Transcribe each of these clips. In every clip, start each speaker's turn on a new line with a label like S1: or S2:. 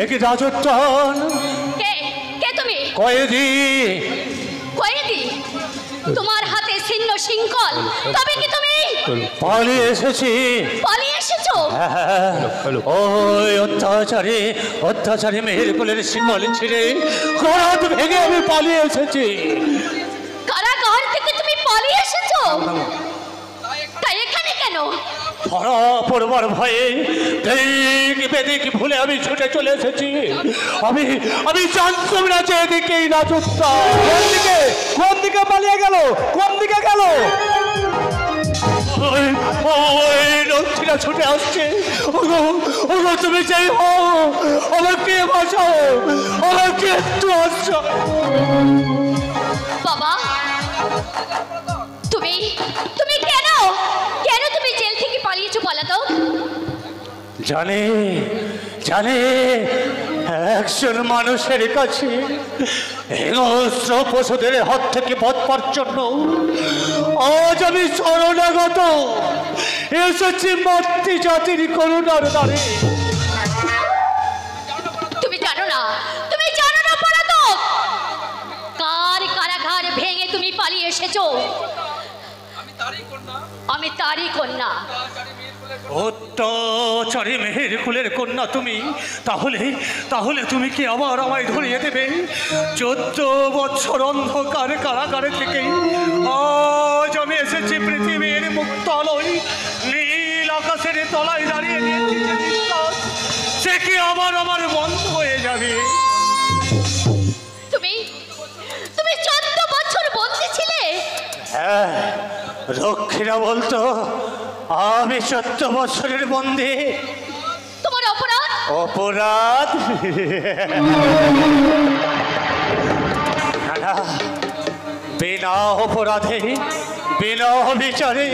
S1: একই রাজত্বন।
S2: কে তুমি?
S1: কয়েদি।
S2: কয়েদি? তোমার হাতে ছিন্ন শৃঙ্খল, তবে কি তুমি
S1: পালিয়ে এসেছি?
S2: পালিয়ে এসেছো?
S1: ওই অত্যাচারী মেহের কোলের শৃঙ্খল ছিঁড়ে হাত ভেঙে আমি পালিয়ে এসেছি।
S2: কারাগার থেকে তুমি পালিয়ে এসেছো? তাই এখানে কেন?
S1: ধরা পড়বার ভয়ে বেদিক ভুলে আমি ছুটে চলে এসেছি। আমি জানতাম না যে এদিকেই রাজত্ব।
S3: কোন দিকে পালিয়ে গেল? কোন দিকে গেল?
S1: ওই লক্ষ্মীরা ছুটে আসছে। ওগো তুমি চাই হও, আমাকে বাঁচাও, আমাকে একটু আসছো।
S2: বাবা, তুমি কেন তুমি জেল থেকে পালিয়েছো বলো তো?
S1: জানে একজন মানুষের কাছে হিংস্র পশুদের হাত থেকে বাঁচবার জন্য আজ আমি শরণাগত এসেছি মাতৃ জাতির করুণার দ্বারে।
S2: তুমি জানো না পলাতক, কার কারাগার ভেঙে তুমি পালিয়ে এসেছো? আমি তারই কন্যা।
S1: অত্যাচারী মেহের কুলের কন্যা তুমি? তাহলে তুমি কি আবার আমায় ধরিয়ে দেবে? 14 বছর অন্ধকার কারাগারে থেকে আজ আমি এসেছি পৃথিবীর মুক্তালয়, নীল আকাশের তলায় দাঁড়িয়ে নিয়েছি। সে কি আমার বন্ধ হয়ে যাবে?
S2: তুমি 14 বছর বন্দী ছিলে?
S1: হ্যাঁ, রক্ষীরা বলতো আমি 14 বছরের বন্দী।
S2: তোমার
S1: অপরাধ বিনা অপরাধে বিনা বিচারে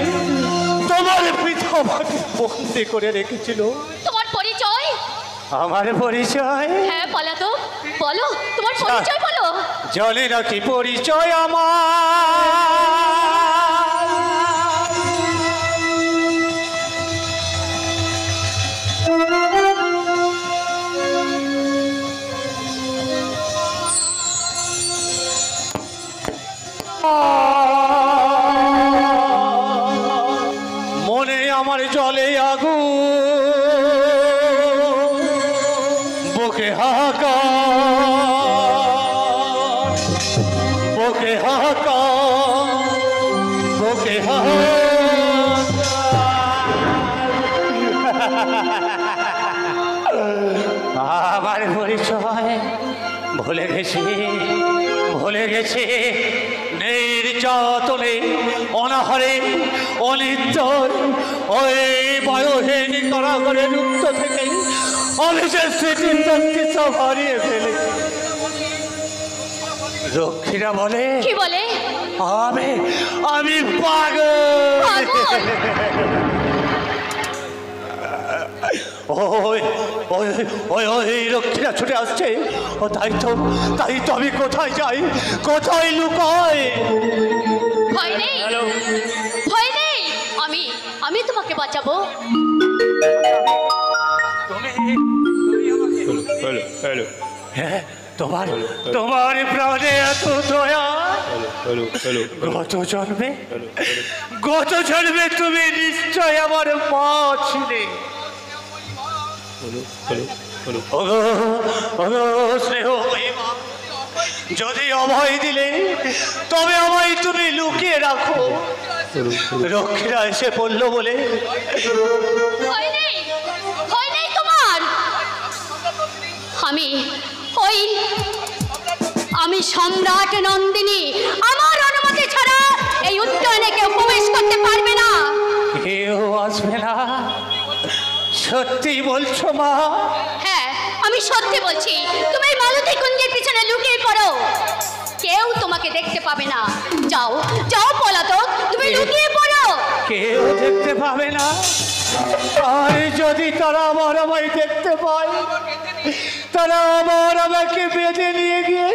S1: তোমার পিতা আমাকে বন্দী করে রেখেছিল।
S2: তোমার পরিচয়?
S1: আমার পরিচয়?
S2: হ্যাঁ পলাতক, বলো তোমার পরিচয় বলো।
S1: জানে না কি পরিচয় আমার? মনে আমার জলে আগুন, বুকে হাহাকার, বুকে আমার পরিচয় ভুলে গেছি। নির্যাতনে অনাহারে অনিদ্র ওই বয়হীন কারাগারের মুক্ত থেকে আমি যে স্মৃতির শক্তি সব হারিয়ে ফেলেছি। রক্ষীরা বলে,
S2: কি বলে?
S1: আমি পাগল। ওই রক্ষীরা ছুটে আসছে। তাই তো আমি কোথায় যাই, কোথায় লুকাই?
S2: ভয় নেই, আমি তোমাকে বাঁচাবো।
S1: হ্যাঁ, তোমার প্রাণে এত দয়া। গত জন্মে তুমি নিশ্চয় আমার মা ছিলে। যদি অভয় দিলে তবে আমায় তুমি লুকিয়ে রাখো। রক্ষীরা এসে পড়লো বলে
S2: ভয় নেই তোমার। আমি সম্রাট নন্দিনী, আমার অনুমতি ছাড়া এই উদ্যানে কেউ প্রবেশ করতে পারবে না।
S1: কেউ আসবে না? সত্যি বলছো মা?
S2: হ্যাঁ, আমি সত্যি বলছি। তুমি মালতী কুঞ্জের পিছনে লুকিয়ে পড়ো, কেউ তোমাকে দেখতে পাবে না। যাও পলাতক, তুমি লুকিয়ে পড়ো।
S1: কেউ দেখতে পাবে না? আর যদি তারা আমায় দেখতে পায়, তারা আমাকে বেঁধে নিয়ে গিয়ে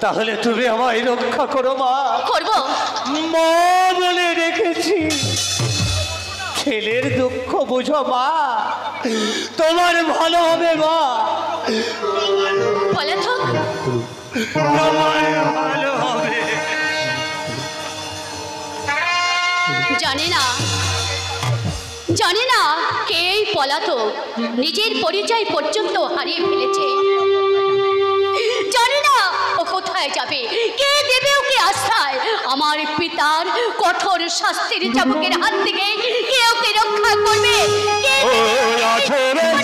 S1: তাহলে তুমি আমায় রক্ষা করো মা।
S2: করবো
S1: মা বলে রেখেছি। ছেলের দুঃখ বুঝো মা, তোমার ভালো হবে মা,
S2: পলাতক
S1: তোমার ভালো হবে।
S2: জানে না কে এই পলাতক, নিজের পরিচয় পর্যন্ত হারিয়ে ফেলেছে। জানে না ও কোথায় যাবে, কে দেবে ওকে আশ্রয়। আমার পিতার কঠোর শাস্তির চাবুকের হাত থেকে কে ওকে রক্ষা করবে? কে দেবে?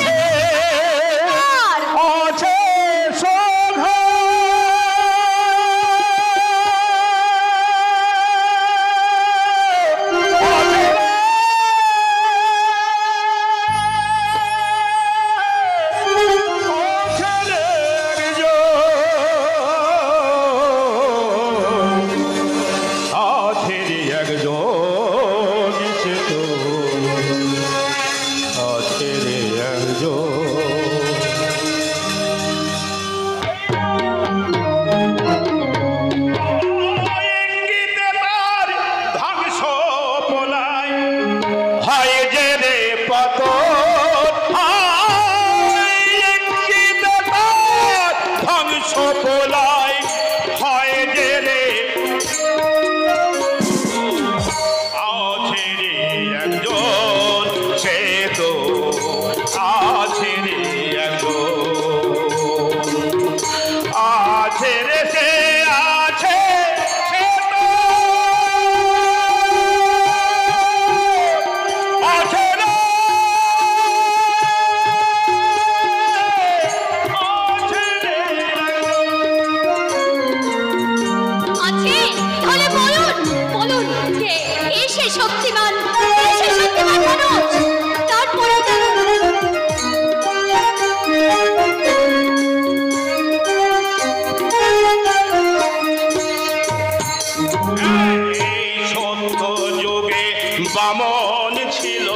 S4: বামন ছিল,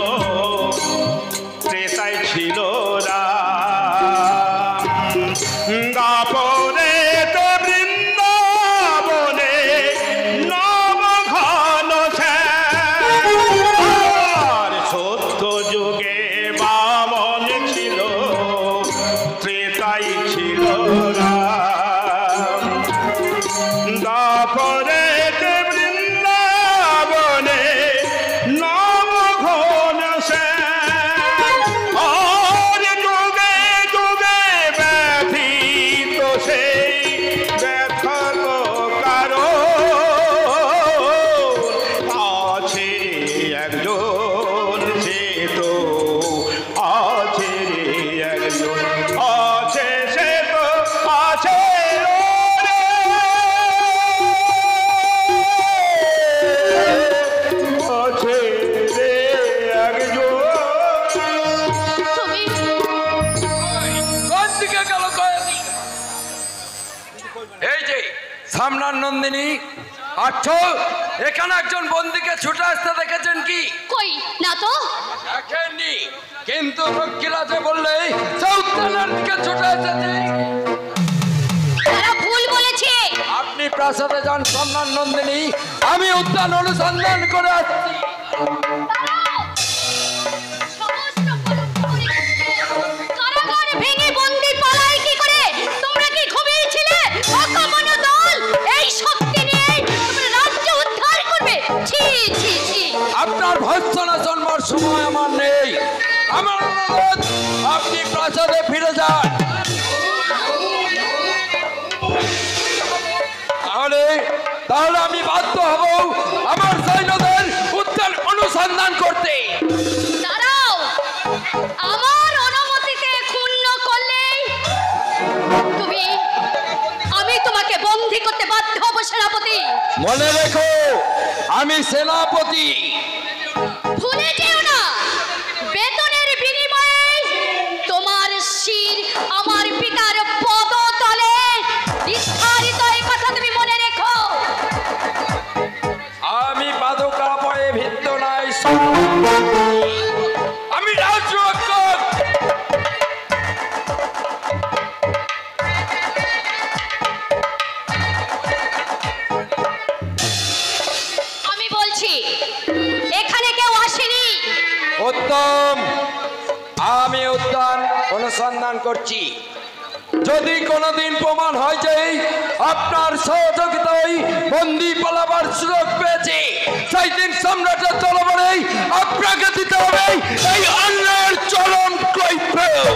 S4: ত্রেতায় ছিল দাপরে তো বৃন্দাবনে নব ঘন আর সত্য যুগে বামন ছিল, ত্রেতায় ছিল দাপরে
S3: সামনার নন্দিনী। আচ্ছা, এখানে একজন বন্দীকে ছুটে আসতে দেখেছেন কি?
S2: কই না তো
S3: দেখেননি, কিন্তু রক্ষীরাজে বললে চৌদ্দানের দিকে ছুটে এসেছে।
S2: তারা ভুল বলেছে।
S3: আপনি প্রাসাদে যান সামনার নন্দিনী, আমি উদ্যান অনুসন্ধান করে আসছি।
S2: কারাগার ভেঙে বন্দী পালায় কি করে? তোমরা কি ঘুমিয়েছিলে? অকমনো দল এই শক্তি নিয়ে তোমরা রাজ্য উদ্ধার করবে? ছি ছি ছি।
S3: আপনার ভর্ৎসনা জন্মার সময় আমার নেই। আমার অনুরোধ, আপনি প্রাসাদে ফিরে যান। তাহলে আমি বাধ্য হব আমার সৈন্যদের উদ্যান অনুসন্ধান করতে।
S2: দাঁড়াও, আমার অনুমতিতে ক্ষুণ্ণ করলে আমি তোমাকে বন্দী করতে বাধ্য হব সেনাপতি।
S3: মনে রেখো, আমি সেনাপতি।
S2: ভুলে যেও না, বেতনের বিনিময়ে তোমার শির আমার পিতার পদতলে নির্ধারিত। এই কথা তুমি মনে রেখো।
S3: আমি পাদুকা পয়ে ভিত্ত নাই, আমি রাজরক্ষক।
S2: আমি বলছি
S3: উদ্যান অনুসন্ধান করছি। যদি কোনোদিন প্রমাণ হয় যে আপনার সহযোগিতায় বন্দি পালাবার সুযোগ পেয়েছে, সেই দিন সম্রাটের দরবারে আপনাকে দিতে হবে এই অন্যায়ের চরম কৈফিয়ত।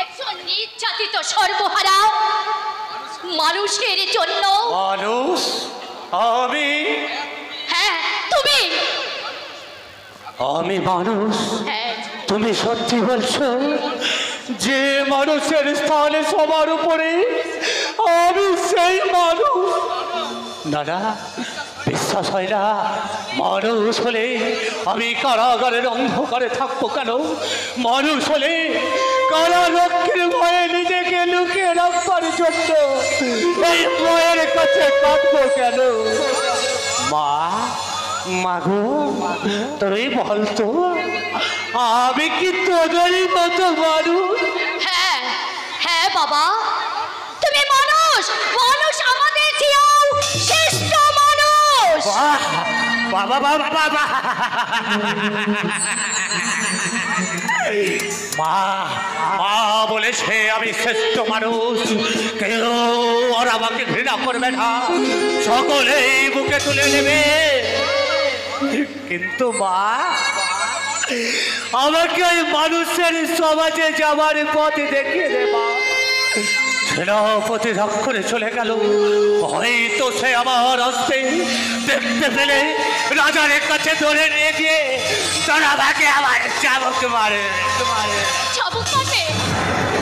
S2: একজন নির্যাতিত সর্বহারা মানুষের জন্য।
S1: মানুষ? আমি?
S2: হ্যাঁ তুমি।
S1: আমি মানুষ?
S2: হ্যাঁ।
S1: তুমি সত্যি বলছো যে মানুষের স্থানে সবার উপরে আমি সেই মানুষ? না না, বিশ্বাস হয় না। মানুষ হলে আমি কারাগারের অন্ধকারে থাকবো কেন? মানুষ হলে কারারক্ষীর ভয়ে নিজেকে লুকিয়ে রাখবার জন্য এই ভয়ের কাছে কাঁদবো কেন? মা, মাগো, তুই বলতো আমি কি তোদেরই মতো মানুষ?
S2: হ্যাঁ হ্যাঁ বাবা, তুমি মানুষ। মানুষ আমাদের চেয়েও শ্রেষ্ঠ মানুষ।
S1: বাবা বাবা বাবা, মা মা বলেছে আমি শ্রেষ্ঠ মানুষ। কেউ আর আমাকে ঘৃণা করবে না, সকলেই বুকে তুলে নেবে। কিন্তু মা, আমাকে ওই মানুষের সমাজে যাবার পথ দেখিয়ে দে মা। সেনাপতি রাগ করে চলে গেল, হয়তো সে আমার আসতে দেখতে পেলে রাজার কাছে ধরে নিয়ে গিয়ে তারা আমাকে আবার চাবুক মারে।
S2: চাবুক মারবে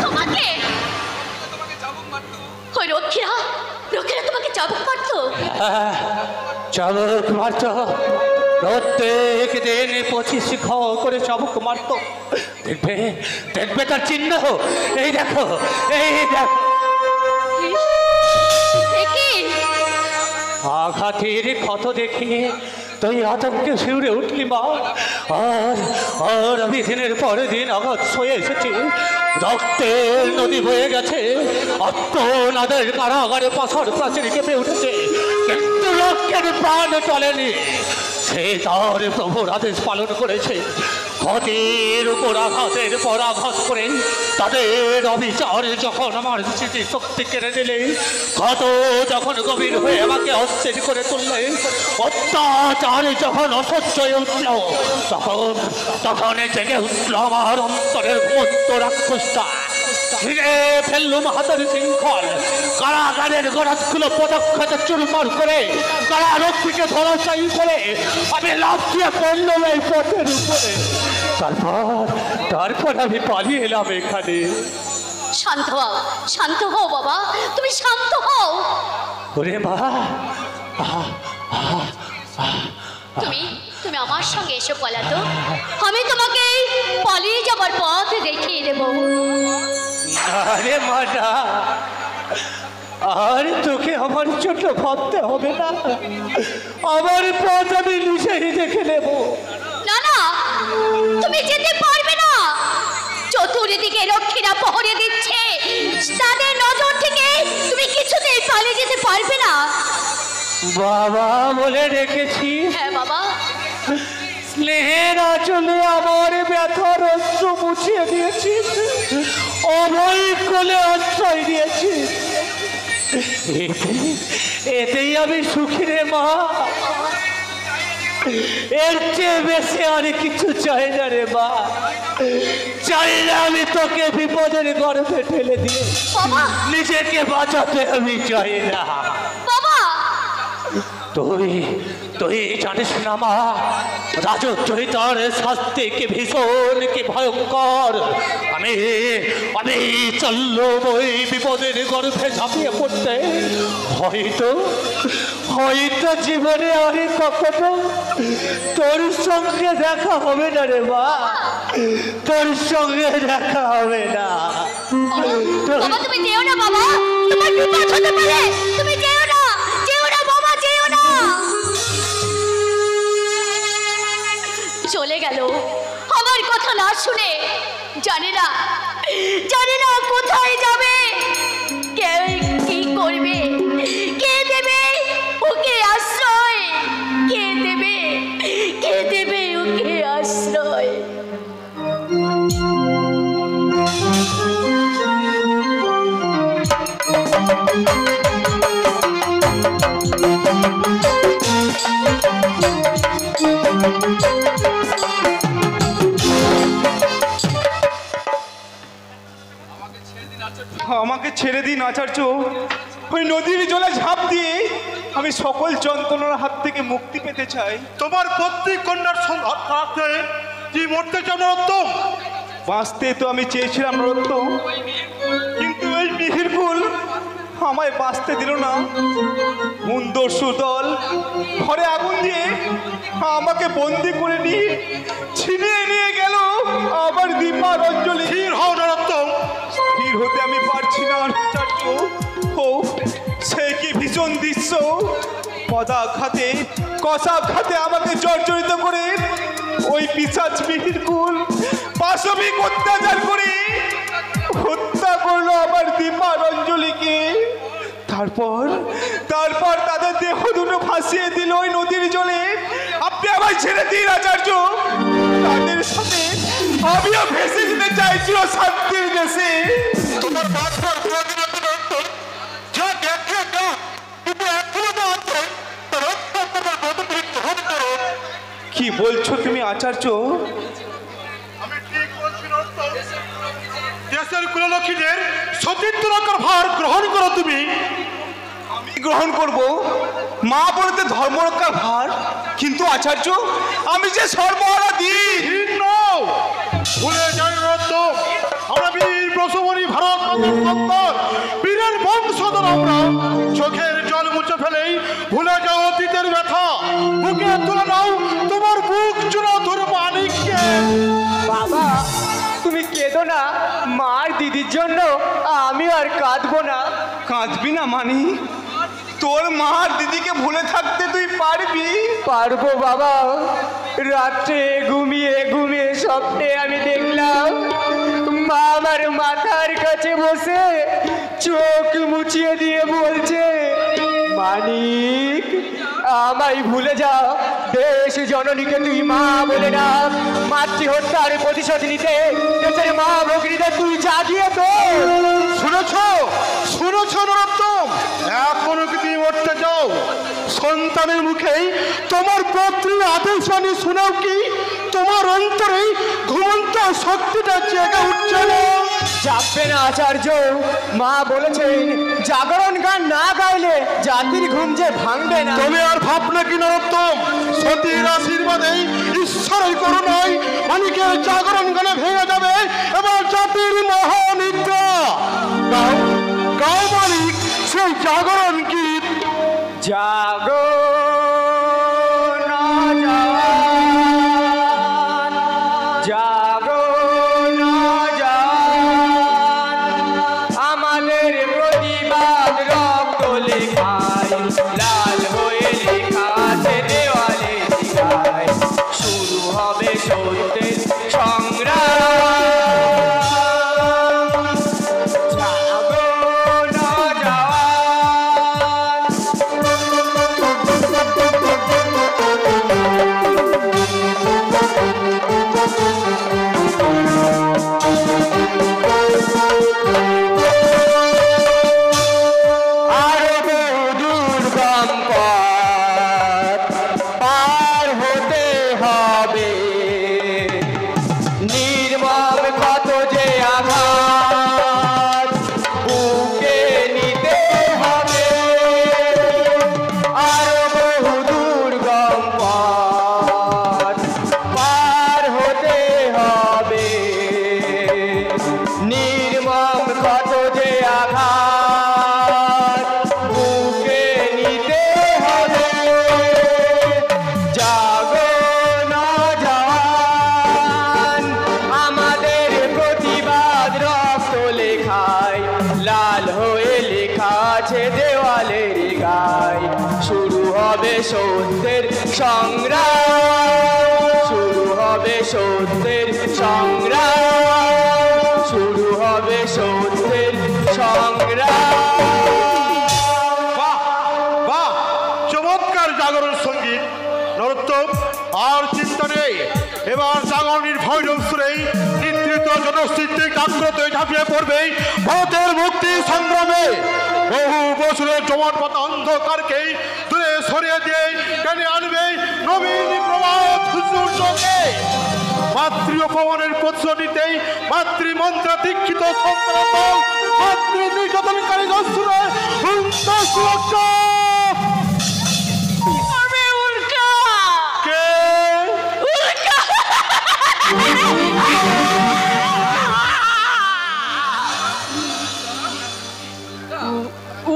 S2: তোমাকে? ওই রক্ষীরা তোমাকে চাবুক মারতো?
S1: চাবুক মারতো, প্রত্যেক দিন 25 করে চাবুক মারতো। দেখবে দেখবে তার চিহ্ন, এই দেখো, এই দেখো। আঘাতের ক্ষত দেখে তুই আতঙ্কে শিউরে উঠলি মা। আর আমি দিনের পরে দিন আঘাত সয়ে এসেছি, রক্তের নদী বয়ে গেছে, আত্মনাদের কারাগারে পাথর প্রাচীর কেঁপে উঠেছে, কিন্তু রক্তের প্রাণ চলেনি। সে তার প্রভুর আদেশ পালন করেছে। ক্ষতের উপর আঘাতের পর আঘাত করে তাদের অবিচার যখন আমার স্মৃতি শক্তি কেড়ে নিলে, ক্ষত যখন গভীর হয়ে আমাকে অস্থির করে তুললে, অত্যাচার যখন অসহ্য হয়ে উঠল, তখন জেগে উঠল আমার অন্তরের ঘুমন্ত রাক্ষসটা। ঘিরে ফেললুম হাতের শৃঙ্খল, কারাগারের গরাজগুলো পদক্ষেপে চুরমার করে কারারক্ষীকে ধরাশায়ী করে আমি লাফ দিয়ে পড়লাম এই পথের উপরে। তারপর আমি পালিয়ে এলাম এখানে।
S2: শান্ত হও, শান্ত হও বাবা, তুমি শান্ত হও।
S1: ওরে মা,
S2: তুমি আমার সঙ্গে এসো পলাতো, আমি তোমাকে পালিয়ে যাবার পথ দেখিয়ে দেব।
S1: আরে মা না, আর তোকে আমার জন্য ভাবতে হবে না, আমার পথ আমি নিজেই দেখে নেব।
S2: না না, তুমি যেতে পারবে না। চতুর্দিকে রক্ষীরা পহরে দিচ্ছে, তাদের নজর থেকে তুমি কিছুতেই পালিয়ে যেতে পারবে না।
S1: বাবা বলে রেখেছি।
S2: হ্যাঁ বাবা।
S1: স্নেহের আঁচলে আমার ব্যথার অস্ত্র মুছিয়ে দিয়েছিস, অভয় কোলে আশ্রয় দিয়েছিস। এতেই আমি সুখী রে মা, এর চেয়ে বেশি আর কিছু চাই না রে মা। চাই না আমি তোকে বিপদের গর্ভে ঠেলে দিয়ে নিজেকে বাঁচাতে আমি চাই না।
S2: বাবা
S1: তুই জানিস না মা, রাজচরিতার শাস্তি কি ভীষণ, কি ভয়ঙ্কর। আমি চললো ওই বিপদের গর্ভে ঝাঁপিয়ে পড়তে। হয়তো জীবনে আর কখনো তোর সঙ্গে দেখা হবে না রে মা, তোর সঙ্গে দেখা হবে না।
S2: বাবা তুমি যেও না বাবা, তোমার বিপদ হতে পারে, তুমি যেও না, যেও না বাবা, যেও না। চলে গেল আমার কথা না শুনে। জানি না কোথায় যাবে, কে কি করবে, কে দেবে ওকে আশ্রয়, কে দেবে ওকে
S5: আমাকে ছেড়ে দিন আচার্য। ওই নদীর জলে ঝাঁপ দিয়ে আমি সকল যন্ত্রণার হাত থেকে মুক্তি পেতে চাই।
S4: তোমার পত্নী কন্যার সাথে কি মরতে চাও নরোত্তম?
S5: বাঁচতে তো আমি চেয়েছিলাম নরোত্তম, কিন্তু এই মিহির ফুল আমায় বাঁচতে দিল না। মুন্দস্যু দল ঘরে আগুন দিয়ে আমাকে বন্দি করে নিয়ে ছিনিয়ে নিয়ে গেল আমার দীপার অঞ্জলি।
S4: স্থির হও নরোত্তম।
S5: স্থির হতে আমি পারছি না আচার্য। ও সে কি ভীষণ দৃশ্য! পদাঘাতে কষাঘাতে আমাকে জর্জরিত করে ওই পিশাচ মিহির কুল পাশবিক অত্যাচার করে হত্যা করলো আমার দীপার অঞ্জলিকে। তারপর তারপর তাদের দেহ দুটো ভাসিয়ে দিল ওই নদীর জলে। আপনি আমায় ছেড়ে দিন আচার্য। তাদের সাথে আমিও ভেসে যেতে চাইছিল শান্তির দেশে।
S4: তোমার বাঁচবার প্রয়োজন নরোত্তম। যা দেখে না কিন্তু এখনো তো আছে। নরোত্তম তোমার গতকে গ্রহণ করো।
S5: কি বলছো তুমি আচার্য?
S4: আমি ঠিক বলছি নরোত্তম। দেশের কুললক্ষীদের সতীত্ব রক্ষার ভার গ্রহণ করো তুমি।
S5: আমি গ্রহণ করব মা বলতে ধর্ম রক্ষার ভার, কিন্তু আচার্য আমি যে সর্বহারা দিন।
S4: ভুলে যাই নরোত্তম, আমরা বীর প্রসবনী ভারত মাতার সন্তান, বীরের বংশধর আমরা। চোখের জল মুছে ফেলেই ভুলে যাও অতীতের ব্যথা। বুকে তুলে নাও তোমার বুক জোড়া ধরে মানিককে।
S6: বাবা তুমি কেঁদো না, মার দিদির জন্য আমি আর কাঁদবো না।
S5: কাঁদবি না মানি? তোর মার দিদিকে ভুলে থাকতে তুই পারবি?
S6: পারবো বাবা। রাত্রে ঘুমিয়ে ঘুমিয়ে স্বপ্নে আমি দেখলাম মা আমার মাথার কাছে বসে চোখ মুছিয়ে দিয়ে বলছে, মানিক আমায় ভুলে যা, দেশ জননীকে তুই মা বলে ডাক, মাতৃহত্যার প্রতিশোধ নিতে দেশের মা ভগ্নীদের তুই জাগিয়ে তো।
S4: শুনেছ শুনেছ নরোত্তম, এখনো কি তুমি মরতে যাও? সন্তানের মুখেই তোমার পত্নীর আদেশ আনি শুনেও কি তোমার অন্তরে ঘুমন্ত শক্তিটা জেগে উঠছে না?
S6: যাবে না আচার্য, মা বলেছেন জাগরণ গান না গাইলে জাতির ঘুম যে ভাঙবে না।
S4: তুমি আর ভাবনা কি নরোত্তম? সতীর আশীর্বাদেই ঈশ্বরের করুণায় মানিকের জাগরণ গানে ভেঙে যাবে এবার জাতির মহানিদ্রা। গাও গাও মানিক সেই জাগরণ গীত।
S6: জাগো না জান, জাগো না জান, আমাদের প্রতিবাদ রক্ত লেখায় লাল হয়ে লেখা আছে দেওয়ালে দিঘায়। শুরু হবে সত্যের সংগ্রাম। জাগো না জান, আরো বহু দুর্গম পথ পার হতে হবে, নির্মম কত যে আঘাত বুকে নিতে হবে। আরো বহু দুর্গম পথ পার হতে হবে, নির্মম কত যে আঘাত বুকে নিতে হবে। জাগো না জান, আমাদের প্রতিবাদ রক্ত লেখায় লাল হয়ে লেখা আছে দেওয়ালের গায়। শুরু হবে সত্যের সংগ্রাম, শুরু হবে সত্যের সংগ্রাম, শুরু হবে সত্যের সংগ্রাম।
S4: বাহ বাহ, চমৎকার জাগরণ সঙ্গীত নরোত্তম। আর চিন্তা নেই, এবার জাগরণীর ভৈরব সুরেই নিদ্রিত জনস্থিতিক জাগ্রত ঝাঁপিয়ে পড়বে ভারতের মুক্তি সংগ্রামে। বহু বছরের জমাটপাত অন্ধকারকে দূরে সরিয়ে দিয়ে টেনে আনবে নবীন প্রভাত সূর্যকে। মাতৃ অপমানের প্রতিশোধ নিতেই মাতৃমন্ত্র দীক্ষিত সন্তান মাতৃ নারী নির্যাতনকারী দস্যুরা সুরক্ষা
S2: আমি উল্কা
S4: কে
S2: উল্কা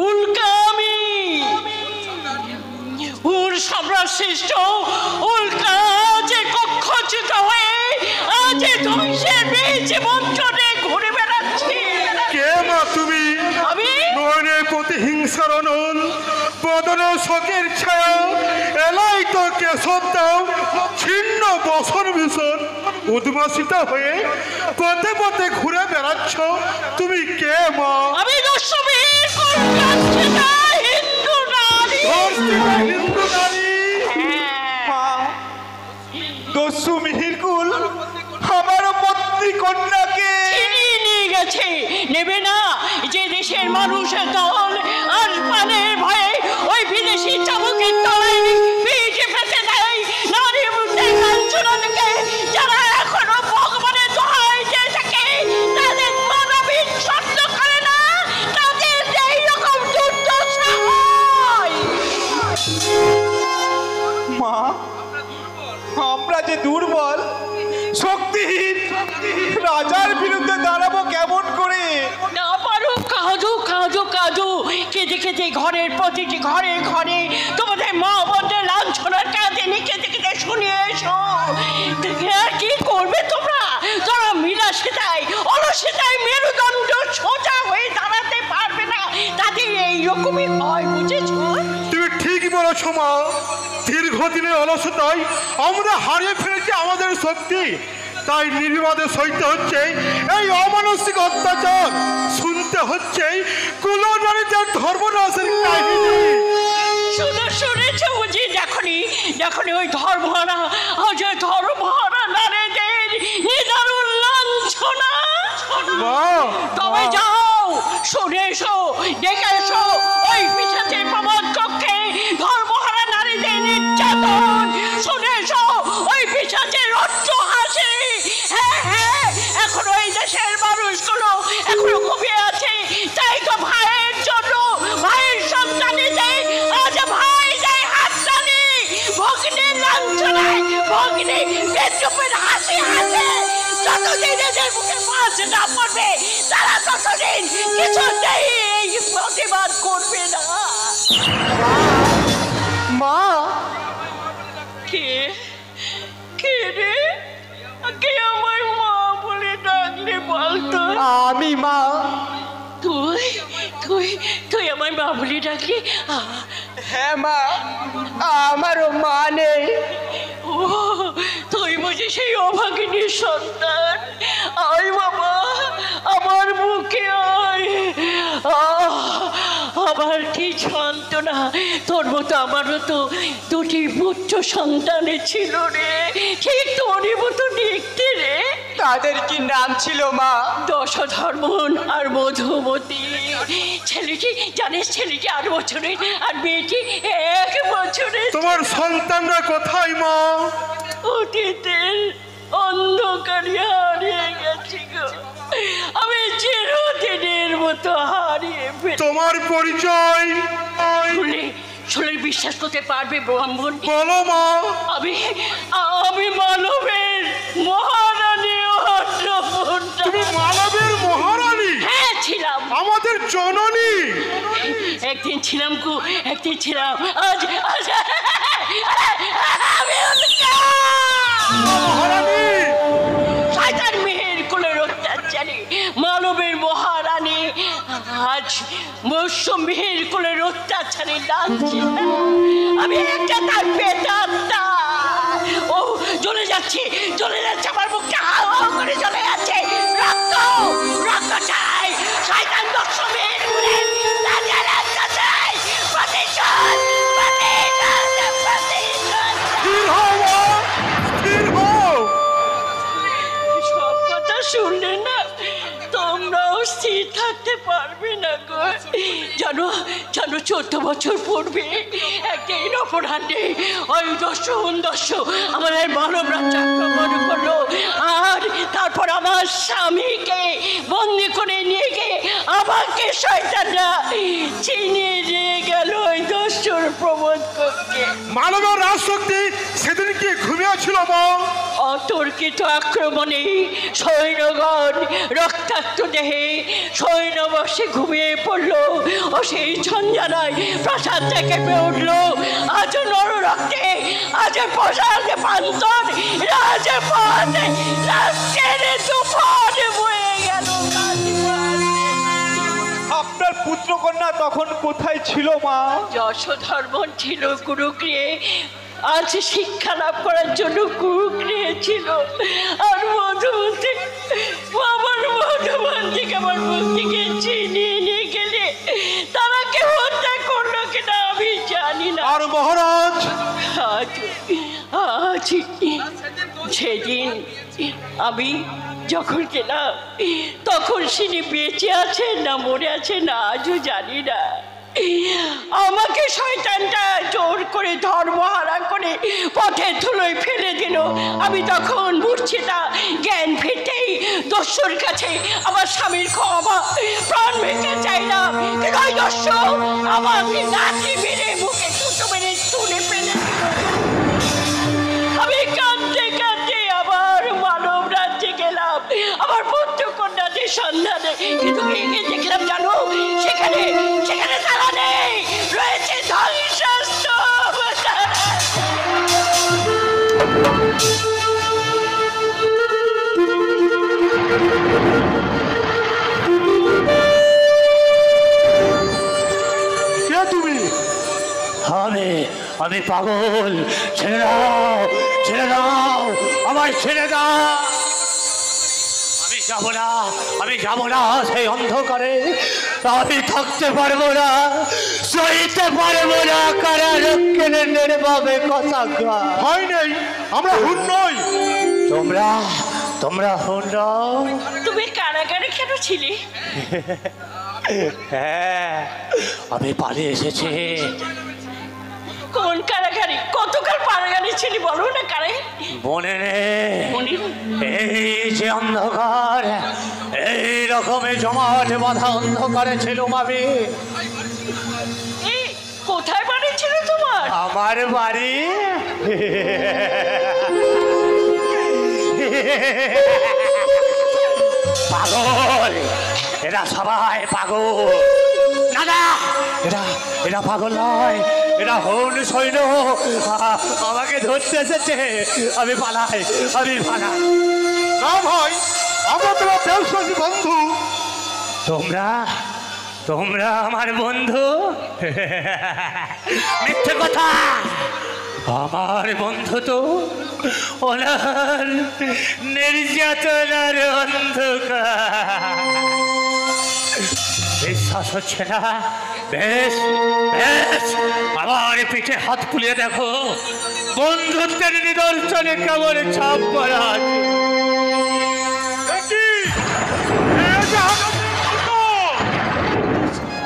S2: উল্কা আমি উর সম্রাট শ্রেষ্ঠ উল্কা যে কক্ষচ্যুত হয়ে আজ ধ্বংসের বীজ মন্ত্রে ঘুরে বেড়াচ্ছি।
S4: কে মা তুমি?
S2: আমি
S4: নয়নে প্রতিহিংসার অনল, বদনে শোকের ছায়া, এলাই তো কেশব দাও ছিন্ন বসন ভীষণ উদ্ভাসিত হয়ে পথে পথে ঘুরে বেড়াচ্ছ, তুমি কে মা?
S2: আমি দশমীর কলকাতা হিন্দু নারী।
S4: ধর্ষিতা হিন্দু নারী।
S5: মা, দস্যু মিহিরকুল আমার পত্নী কন্যাকে
S2: ছিনিয়ে নিয়ে গেছে, নেবে না। যে দেশের মানুষের দল আর পানের ভয়ে ওই বিদেশি চাবুকের তলায় পিঠে ফেসে দেয় নারী মুদ্রায় লাঞ্ছনা থেকে, যারা এখনো ভগবানের দোহাই দিয়ে থাকে, তাদের মানবিক শর্ত করে না, তাদের এইরকম দুর্দশা হয়।
S5: মা, আমরা যে দুর্বল শক্তিহীন, রাজার বিরুদ্ধে দাঁড়াবো কেমন করে?
S2: না পারো কাজু কাজু কাজু কেঁদে কেঁদে ঘরের প্রতিটি ঘরে ঘরে তোমাদের মা বোনদের লাঞ্ছনার কাঁদে কেঁদে কেঁদে শুনিয়ে এসো। আর কি করবে তোমরা? তোমরা বিলাসিতায় অলসিতায় মেরুদণ্ড সোজা হয়ে দাঁড়াতে পারবে না, তাদের এইরকমই হয়, বুঝেছো?
S4: তুমি ঠিক বলেছ মা, দীর্ঘদিনের অলসতায় আমরা হারিয়ে ফেলেছি আমাদের শক্তি, তাই নির্বাদে সইতে হচ্ছে এই অমানসিক অত্যাচার, শুনতে হচ্ছে কুলনারীদের ধর্মনাশের কাহিনী।
S2: শুনেছ বুঝি? দেখনি ওই ধর্মহারা আজ ধর্মহারা নারীদের নিদারুণ লাঞ্ছনা। তবে যাও শুনে এসো, দেখে এসো ওই পিছাচের প্রমাদ কক্ষে ধর্মহারা নারীদের নির্যাতন। শুনে এসো ওই পিছাচের রজ্জ হাসি। হ্যাঁ, এখন ওই দেশের মানুষগুলো এখনো ঘুমিয়ে আছে, তাই তো ভাইয়ের জন্য ভাইয়ের সন্তানীদের আজ ভাই যায় হাততালি, ভগ্নির লাঞ্ছনায় ভগ্নি পেট্রোপের হাসি হাসে। যতদিন এদের মুখে মাছ না পড়বে, তারা ততদিন কিছুতেই এই প্রতিবাদ করবে না।
S6: মা,
S2: কে কে রে? কে আমার মা বলে ডাকলে বলতো?
S6: আমি মা।
S2: তুই তুই তুই আমার মা বলে ডাকলি?
S6: হ্যাঁ মা, আমারও মা নেই।
S2: ও, তুই বুঝি সেই অভাগিনীর সন্তান? আয় বাবা, আমার বুকে আয়। আমার কি সান্ত্বনা, তোর মতো আমারও তো দুটি পুত্র সন্তানে ছিল রে, ঠিক তোরই মতো দেখতে রে।
S6: তাদের কি নাম ছিল মা?
S2: দশধর্মন আর মধুমতি। ছেলেটি জানিস, ছেলেটি 8 বছরের আর মেয়েটি 1 বছরের।
S4: তোমার সন্তানরা কোথায় মা?
S2: অতীতের অন্ধকারে হারিয়ে গেছি গো, আমি চিরদিনের মতো হারিয়ে ফেলি।
S4: তোমার পরিচয়
S2: শুনে বিশ্বাস করতে পারবে ব্রাহ্মণ?
S4: বলো মা।
S2: আমি মানবের মহারানী অন্নপূর্ণা।
S4: তুমি মানবের মহারানী?
S2: হ্যাঁ ছিলাম।
S4: আমাদের জননী?
S2: একদিন ছিলাম আজ আমি
S4: মহারানী?
S2: শয়তান মেহের কুলের অত্যাচারী মানবের মহারানী আজ মৎস্য মেহের কুলের অত্যাচারী ডাকছি। আমি একটা তার পেতাত্তা। ও জ্বলে যাচ্ছে আমার মুখটা হাওয়া করে জ্বলে যাচ্ছে। রক্ত চাই, শয়তান মৎস্য মেহের কুলের রক্ত চাই। প্রতিশোধ।
S4: স্থির হও মা, স্থির হও।
S2: সব কথা শুনলে না তোমরাও স্থির থাকতে পারবে না গো। জানো 14 বছর পূর্বে একদিন অপরাহ্নে ওই দস্যু আমাদের মানব রাজ্য আক্রমণ করলো, আর তারপর আমার স্বামীকে বন্দি করে নিয়ে গিয়ে
S7: আমাকে শয়তানরা চিনিয়ে নিয়ে গেল ওই দস্যুর প্রমোদ কক্ষে।
S4: মানবের রাজশক্তি সেদিন কি ঘুমিয়েছিল মা?
S7: অতর্কিত আক্রমণে সৈন্যগণ রক্তাক্ত দেহে সৈন্যবর্ষে ঘুমিয়ে পড়ল ও সেই ঝঞ্ঝানায় প্রাসাদ থেকে পেয়ে উঠল। আজ নররক্তে, আজ প্রসাদে পান্তর, রাজপথে রাজ্যের দুপট বয়ে গেল।
S5: আপনার পুত্রকন্যা তখন কোথায় ছিল মা?
S7: যশোধর্মন ছিল গুরুগৃহে, আজ শিক্ষা লাভ করার জন্য গুরুগৃহে ছিল। আর মধুমন্তী, আমার মধুমন্তীকে আমার মুক্তিকে চিনিয়ে নিয়ে গেলে তারা কে হত্যা করলো কিনা আমি জানি না।
S4: আর মহারাজ
S7: আজ সেদিন আমি যখন গেলাম তখন তিনি বেঁচে আছেন না মরে আছেন না আজও জানি না। আমাকে শয়তানটা জোর করে ধর্মহারা করে পথের ধুলোয় ফেলে দিল। আমি তখন মূর্ছিতা জ্ঞান ফিরতেই দস্যুর কাছে আমার স্বামীর ক্ষমা প্রাণ ভেঙে চাইলাম, কিন্তু ওই দস্যু আমাকে লাঠি মেরে মুখে দুটো মেরে তুলে ফেলে দিল। আমি কাঁদতে কাঁদতে আবার মানব রাজ্যে গেলাম আমার পুত্র কন্যাদের সন্ধানে, কিন্তু ভেঙে দেখলাম জানো সেখানে সেখানে তারা নেই, রয়েছে ধ্বংসস্তূপ।
S4: কে তুমি?
S1: আমি পাগল। ছেড়ে দাও, ছেড়ে দাও, আমার ছেড়ে দাও। আমি যাব না সেই অন্ধকারে। আমি থাকতে পারবো না, সইতে পারবো না কারারক্ষণের নির্মমে কথা।
S4: ভয় নেই, আমরা হুন নই।
S1: তোমরা হুন নও।
S7: তুমি কারাগারে কেন ছিলে?
S1: হ্যাঁ, আমি পালিয়ে এসেছি।
S7: কোন কারাগারে? কতকাল কারাগারে ছিলি বলো না? কারে
S1: মনে নেই? এই যে অন্ধকার, এই রকমের জমাট বাঁধা অন্ধকারে ছিলাম আমি।
S7: কোথায় বাড়ি ছিল তোমার?
S1: আমার বাড়ি পাগল, এরা সবাই পাগল। না না, এরা পাগল নয়, এরা হন সৈন্য। আমাকে ধরতে এসেছে। আমি পালাই।
S4: না ভাই, আমরা তোমার ব্যবসায়ী বন্ধু।
S1: তোমরা আমার বন্ধু? মিথ্যে কথা। আমার বন্ধু তো ওনার নির্যাতনার অন্ধকার। বিশ্বাস হচ্ছে না? বেশ বেশ, আমার পিঠে হাত ফুলিয়ে দেখো, বন্ধুত্বের নিদর্শনে কেমন ছাপ পড়া আছে।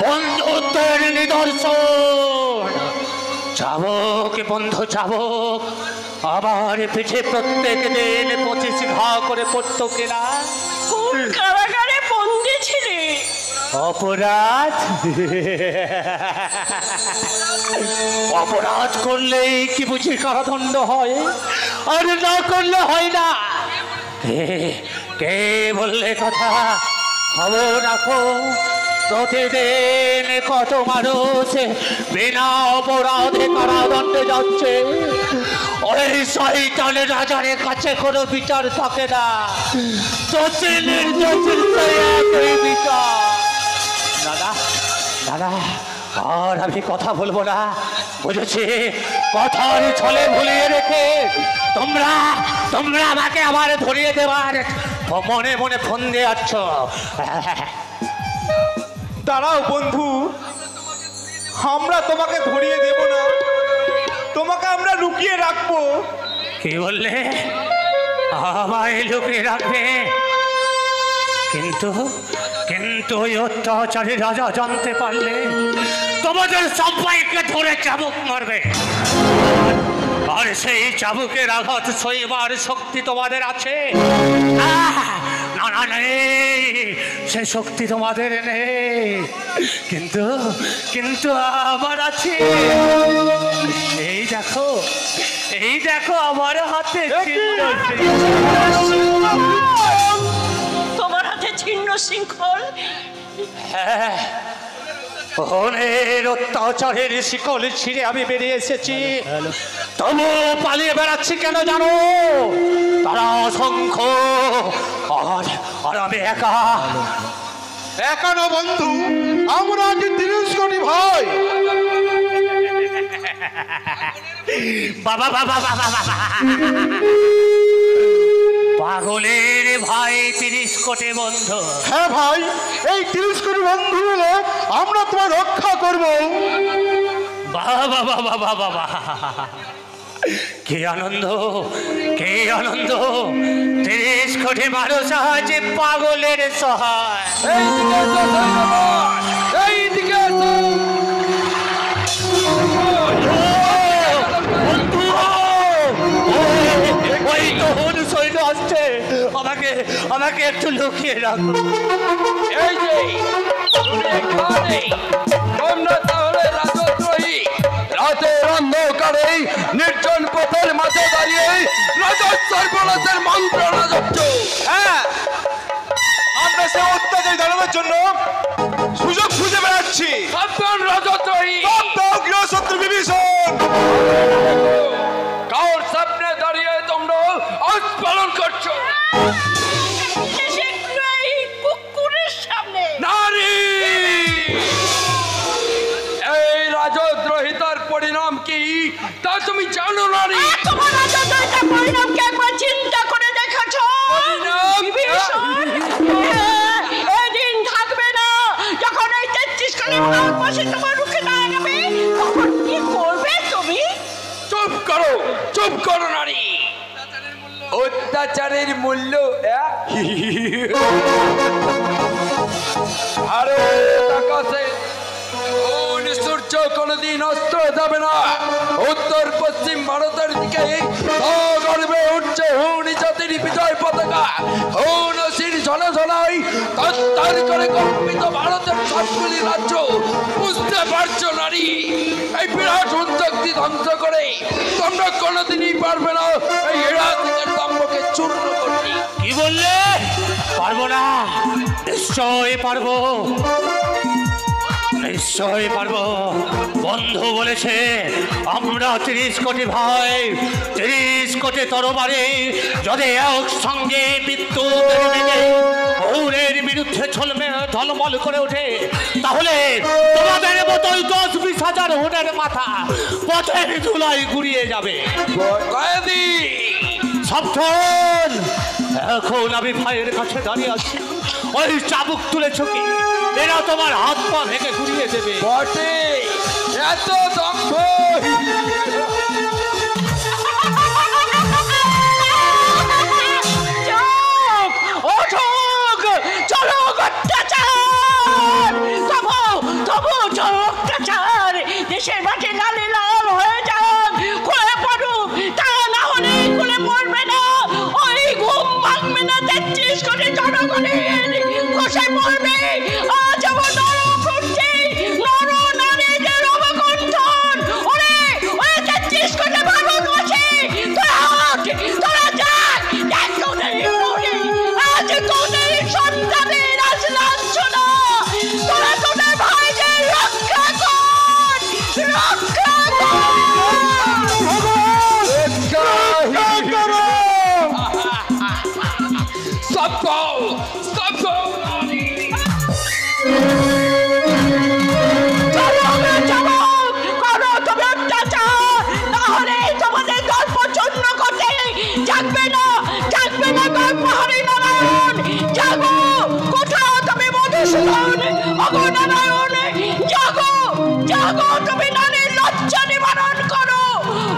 S1: বন্ধুত্বের নিদর্শন। চাবক বন্ধু চাবক, আমার পিঠে প্রত্যেক দিন 25 ঘা করে পড়তো কিনা?
S7: কোন কারাগারে বন্দি ছিলে?
S1: অপরাধ করলেই কি বুঝি কারাদণ্ড হয়, আর না করলে হয় না? কে বললে কথা? খবর রাখো, প্রতিদিন কত মানুষ বিনা অপরাধে কারাদণ্ডে যাচ্ছে। ওই শয়তানের রাজারের কাছে কোনো বিচার থাকে না। দোষী নির্দোষীর একই বিচার। দাদা, আর আমি কথা বলবো না, বুঝেছি? কথার ছলে ভুলিয়ে রেখে তোমরা আমাকে আবার ধরিয়ে দেবার মনে মনে ফোন দিয়ে যাচ্ছ।
S5: দাঁড়াও বন্ধু, আমরা তোমাকে ধরিয়ে দেব না, তোমাকে আমরা লুকিয়ে রাখবো।
S1: কি বললে? আমায় লুকিয়ে রাখবে? কিন্তু ওই অত্যাচারী রাজা জানতে পারলে তোমাদের সবাইকে ধরে চাবুক মারবে। আর সেই চাবুকের আঘাত সইবার শক্তি তোমাদের আছে? না, নেই। সে শক্তি তোমাদের নেই, কিন্তু কিন্তু আমার আছে। এই দেখো আমার হাতে
S7: তোমার হাতে ছিন্ন শৃঙ্খল।
S1: হ্যাঁ, অনেক অত্যাচারের শিকল ছিঁড়ে আমি বেরিয়ে এসেছি, তবু পালিয়ে বেড়াচ্ছি কেন জানো? তারা অসংখ্য, আর আমি একা।
S4: একানো বন্ধু, আমরা আগে 30 কোটি ভাই।
S1: বাবা বাবা বাবা বাবা, পাগলের ভাই 30 কোটি বন্ধু।
S4: হ্যাঁ ভাই, এই 30 কোটি বন্ধু মিলে আমরা তোমার রক্ষা করব।
S1: বাবা বাবা বাবা, কি আনন্দ, কি আনন্দ! 30 কোটি মানুষ আছে পাগলের সহায়।
S3: এইদিকে
S1: সৈন্য আসছে, আমাকে একটু লুকিয়ে রাখো।
S3: এই যে তোমরা তাহলে রাজদ্রোহী, রাতের অন্ধকারে নির্জন পথের মাঝে দাঁড়িয়ে রাজস্বর বলদের মন্ত্রণা জপছ।
S5: হ্যাঁ, আমরা সে অত্যাচারী দানবের জন্য সুযোগ খুঁজে বেড়াচ্ছি।
S3: সাবধান রাজদ্রোহী,
S5: গৃহশত্রু বিভীষণ।
S3: কার সামনে দাঁড়িয়ে তোমরা আজ পালন করছো?
S7: কুকুরের সামনে।
S3: নারী, এই রাজদ্রোহিতার পরিণাম কি তা তুমি জানো নারী?
S7: তোমার রাজদ্রোহিতার পরিণামকে একবার চিন্তা করে দেখেছো? বিভীষণ, এদিন থাকবে না যখন এই 33 কোটি ভারতবাসী তোমার রুখে দাঁড়াবে, তখন কি করবে তুমি?
S3: চুপ করো, চুপ করো নারী। অত্যাচারের মূল্য আরে আকাশে সূর্য কোনদিন অস্ত যাবে না। উত্তর পশ্চিম ভারতের দিকে গর্বে উঠছে হুন জাতির বিজয় পতাকা। হুন শির ঝলা ঝলাই তত্তার করে কম্পিত ভারতের সবগুলি রাজ্য। বুঝতে পারছো নারী, এই বিরাট শক্তি ধ্বংস করে তোমরা কোনোদিনই পারবে না এই এরা থেকে স্তম্ভকে চূর্ণ করতে।
S1: কি বললে? পারবো না? নিশ্চয়ই পারবো, নিশ্চয়ই পারবো। বন্ধু বলেছে আমরা 30 কোটি ভাই, 30 কোটি তরবারে যদি একসঙ্গে বিদ্যুতের বিরুদ্ধে ঝলমল করে ওঠে, তাহলে তোমাদের মতোই 10-20 হাজার হুনের মাথা পথের ধুলায় গুড়িয়ে যাবে।
S3: কয়েদি
S1: সাবধান! এখন আমি ভাইয়ের কাছে দাঁড়িয়ে আছি, ওই চাবুক তুলেছ কি এরা তোমার হাত পা ভেঙে ঘুরিয়ে দেবে।
S3: বটে, এত দক্ষ
S7: দেশের মাঠে লালে লাল হয়ে যাক, খুলে পড়ুক, তা না হলে খুলে পড়বে না। ওই ঘুম ভাঙবে না 33 কোটি জনগণের, বসে পড়বে আজ আমার নরম করছে নর নারীদের অবকণ্ঠন। ওরে 33 কোটি ভারতবাসী, তোরা যাক, দেখ তোদের মনে আজ তোদের সন্তানের আজ লাঞ্ছনা। তোরা তোদের ভাইদের রক্ষা কর, রক্ষা কর। জাগো, তুমি নারীর লজ্জা নিবারণ করো।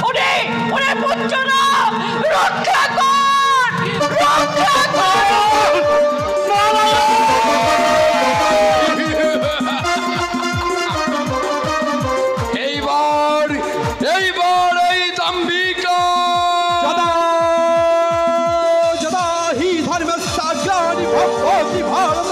S7: ওরে ওরে পুত্ররা, রক্ষা কর, রক্ষা কর।
S3: এইবার এই দাম্ভিকা
S5: যদা হি ধর্মস্য গ্লানি ভবতি ভারত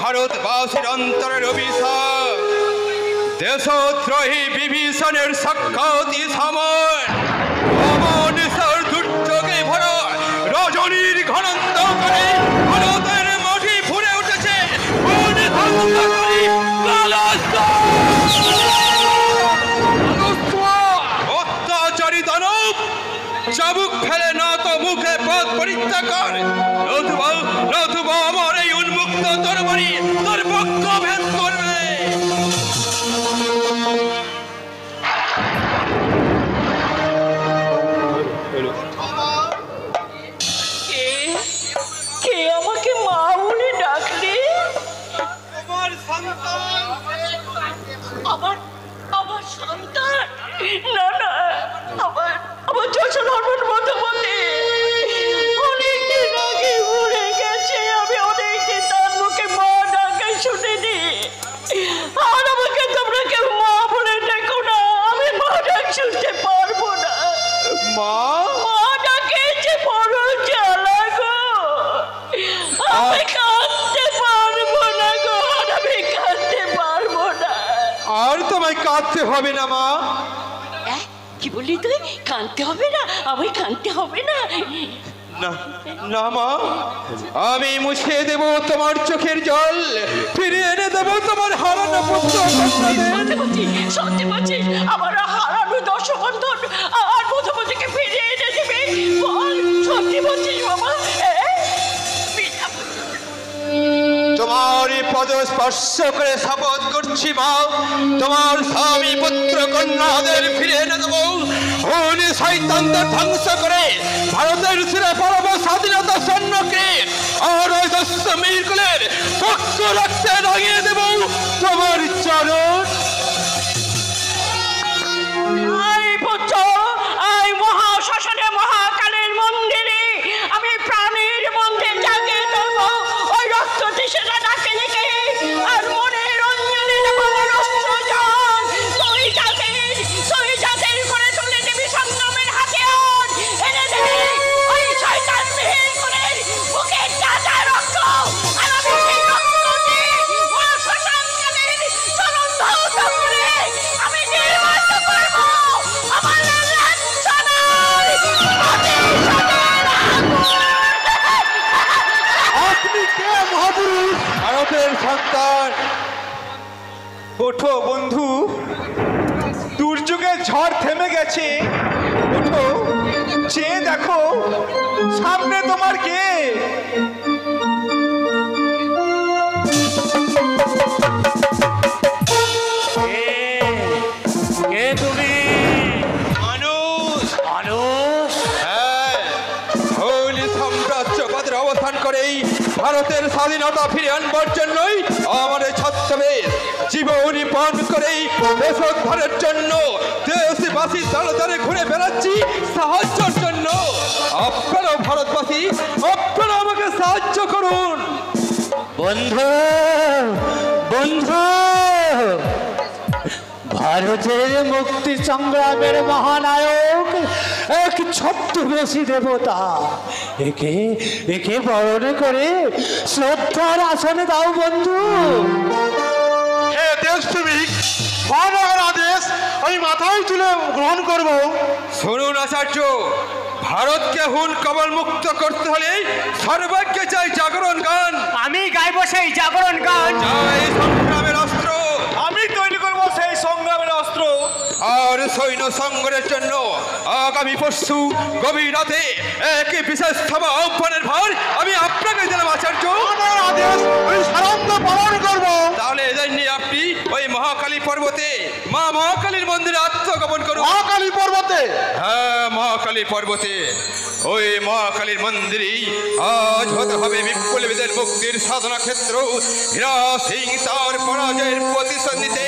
S3: ভারতবাসীর অন্তরের অভিশাপ দেশদ্রোহী বিভীষণের সাক্ষাৎই সময় অমনিশার দুর্যোগে ভরা রজনীর ঘনন্ত করে ভারতের মাটি ফুলে উঠেছে অত্যাচারী দানব চাবুক ফেলে না তো মুখে পথ পরিত্যাগ কর নতুবা আমার এই উন্মুক্ত তরবারি তোর বক্ষ ভেদ করবে।
S7: কে আমাকে মা বলে ডাকলে?
S1: আমার সন্তান,
S7: আমার সন্তান? না না, আমার যশোর হরমোন মধ্যবর্তী অনেকদিন আগে মরে গেছে। আমি অনেকদিন তার মুখে মা ডাকে শুনিনি। আর আমাকে তোমরা কেউ মা বলে ডাকো না, আমি মা ডাক শুনতে পারবো না।
S5: মা
S7: ডাকে যে বড় জ্বালা গো, আমি কাঁদতে পারবো না গো, আমি কাঁদতে পারবো না।
S5: আর তোমায় কাঁদতে হবে না মা।
S7: কি বললি তুই? কাঁদতে হবে না? আমি কাঁদতে হবে না?
S5: না না মা, আমি মুছিয়ে দেব তোমার চোখের জল, ফিরিয়ে এনে দেব তোমার হারানো পুত্র কন্যাদের।
S7: সত্যি বলছিস? আমার হারানো দর্শবন্ধন আর মধুমতিকে ফিরিয়ে এনে দিবি? বল, সত্যি বলছিস বাবা?
S5: তোমার পদ স্পর্শ করে শপথ করছি মা, তোমার স্বামী পুত্র কন্যাদের ফিরে এনে দেবো। শয়তানদের ধ্বংস করে ভারতের ছিঁড়ে পড়ব স্বাধীনতা সৈন্যকে, আর ওই দশমীর কুলের পক্ষ রাখতে লাগিয়ে দেব তোমার চরণ।
S7: মহাশ্মশানে মহাকালের মন্দিরে আমি প্রাণীর মন্দির জাগিয়ে দেবো ওই রক্ত টিসেরা ডাকে লিখে, আর মনের অঞ্জলি দেবো রক্তজন। তুই জাতির করে তুলে দিবি সংগ্রামের হাতিয়ার, এনে দিবি ওই শয়তান মিহির কুলের বুকের তাজা রক্ত। আর আমি সেই রক্ত দিয়ে ওই শ্মশানকালীর চরণ ধৌত করে আমি নির্বাচিত করবো আমার
S5: আপনি কে মহাপুরুষ? ভারতের সন্তান।
S8: ওঠো বন্ধু, দুর্যোগের ঝড় থেমে গেছে। ওঠো, চেয়ে দেখো সামনে তোমার কে।
S1: কে তুমি?
S3: মানুষ
S1: মানুষ?
S3: হ্যাঁ, হলি সাম্রাজ্যবাদের অবসান করেই ভারতের স্বাধীনতা ফিরে আনবার জন্যই আমার এই ছত্রবেশ জীবন পান করেই দেশোদ্ধারের জন্য দেশবাসী দলে দলে ঘুরে বেড়াচ্ছি সাহায্যের জন্য। আপনারাও ভারতবাসী, আপনারা আমাকে সাহায্য করুন।
S1: বন্ধু, বন্ধু, ভারতের মুক্তি সংগ্রামের মহানায়ক এক ছদ্মবেশী দেবতা, একে বরণ করে শ্রদ্ধার আসনে দাও বন্ধু।
S4: হে দেশপ্রেমিক, মহানগর আদেশ আমি মাথায় তুলে গ্রহণ করব।
S3: শুনুন আচার্য, ভারতকে হুন কবল মুক্ত করতে হলে সর্বাগ্যে চাই জাগরণ গান।
S6: আমি গাইবো সেই জাগরণ গান।
S3: চাই সংগ্রামের অস্ত্র,
S8: আমি তৈরি করবো সেই সংগ্রামের অস্ত্র।
S3: আর সৈন্য সংগ্রহের জন্য আগামী পরশু গভীর রাতে এক বিশেষ সভা আহ্বানের ভার আমি আপনাকে দিলাম আচার্য।
S4: আদেশ আমি সারঙ্গ পালন করব।
S3: তাহলে এদের নিয়ে আপনি ওই মহাকালী পর্বত পর্বতে মা মহাকালীর মন্দিরে আত্মগোপন করুন।
S4: মহাকালী পর্বতে?
S3: হ্যাঁ, মহাকালীর পর্বতে। ওই মহাকালীর মন্দিরেই আজ হতে হবে বিপ্লবীদের মুক্তির সাধনা ক্ষেত্র। হীরা সিং তার পরাজয়ের প্রতিসন্ধিতে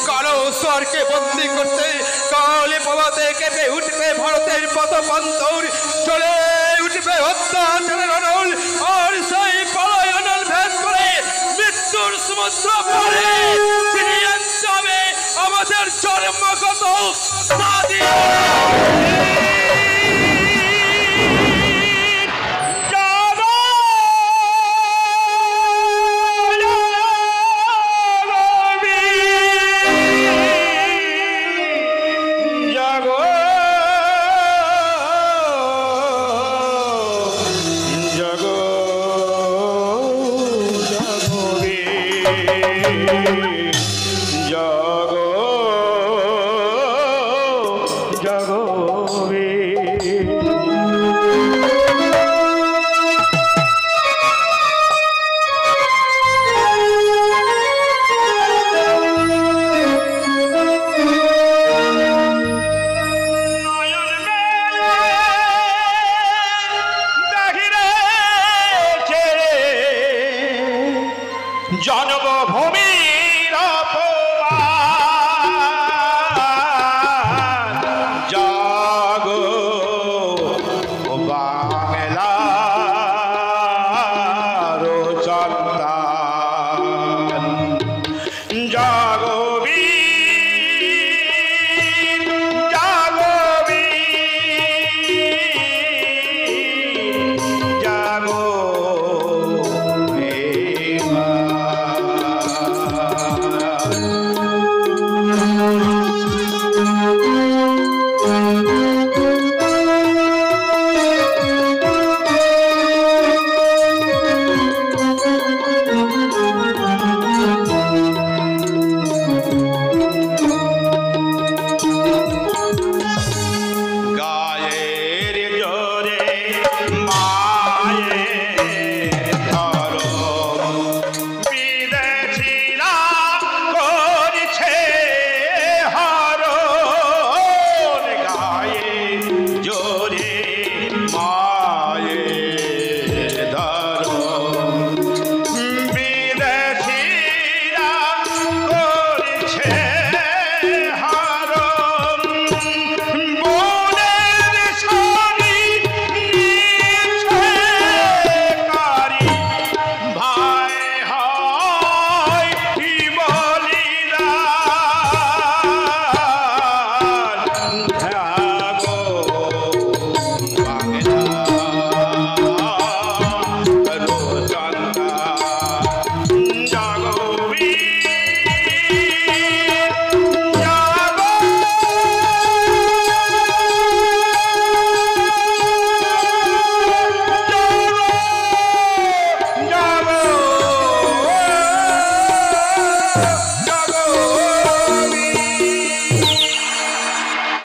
S3: কালো স্বরকে বন্দী করতে কালে প্রভাতে কেঁপে উঠবে ভারতের পথপ্রান্তর, চলে উঠবে অত্যাচারের অনল, আর সেই পালায় অনল ভেদ করে মৃত্যুর সমুদ্র পরে ফিরিয়ে আনতে হবে আমাদের জন্মগত স্বাধীনতা।
S8: জন্মভূমির